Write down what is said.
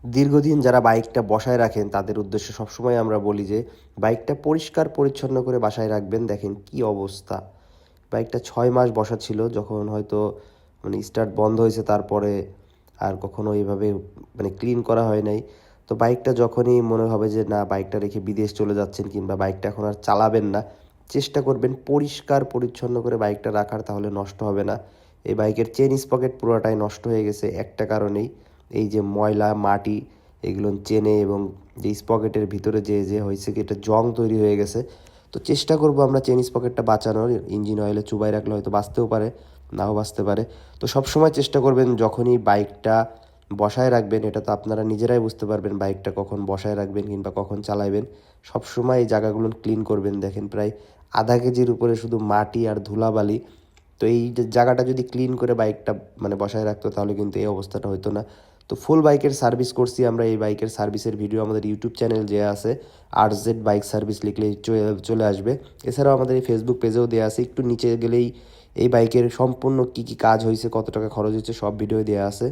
দীর্ঘদিন যারা বাইকটা বসায় রাখেন তাদের উদ্দেশ্যে সবসময় আমরা বলি যে বাইকটা পরিষ্কার পরিচ্ছন্ন করে বাসায় রাখবেন। দেখেন কি অবস্থা, বাইকটা 6 মাস বসা ছিল, যখন হয়তো মানে স্টার্ট বন্ধ হয়েছে তারপরে আর কখনো এইভাবে মানে ক্লিন করা হয় নাই। তো বাইকটা যখনই মনে হবে যে না বাইকটা রেখে বিদেশ চলে যাচ্ছেন কিংবা বাইকটা এখন আর চালাবেন না, চেষ্টা করবেন পরিষ্কার পরিচ্ছন্ন করে বাইকটা রাখার, তাহলে নষ্ট হবে না। এই বাইকের চেন স্পকেট পুরোটাই নষ্ট হয়ে গেছে একটা কারণেই, এই যে ময়লা মাটি এগুলো চেনে এবং যে স্পকেটের ভিতরে যে হয়েছে কি এটা জং তৈরি হয়ে গেছে। তো চেষ্টা করব আমরা চেন স্পকেটটা বাঁচানোর, ইঞ্জিন অয়েলে চুবাই রাখলে হয়তো বাঁচতেও পারে, নাও বাঁচতে পারে। তো সবসময় চেষ্টা করবেন যখনই বাইকটা বসায় রাখবেন, এটা তো আপনারা নিজেরাই বুঝতে পারবেন বাইকটা কখন বসায় রাখবেন কিংবা কখন চালাবেন। সবসময় এই জায়গাগুলো ক্লিন করবেন। দেখেন প্রায় আধা কেজির উপরে শুধু মাটি আর ধুলাবালি। তো এই যে জায়গাটা যদি ক্লিন করে বাইকটা মানে বসায় রাখতো তাহলে কিন্তু এই অবস্থাটা হতো না। তো ফুল বাইকের সার্ভিস করছি আমরা, এই বাইকের সার্ভিসের ভিডিও আমাদের ইউটিউব চ্যানেল যে আছে RZ বাইক সার্ভিস লিখলেই চলে আসবে। এছাড়াও আমাদের এই ফেসবুক পেজেও দেওয়া আছে, একটু নিচে গেলেই এই বাইকের সম্পূর্ণ কী কী কাজ হয়েছে, কত টাকা খরচ হয়েছে সব ভিডিও দেওয়া আছে।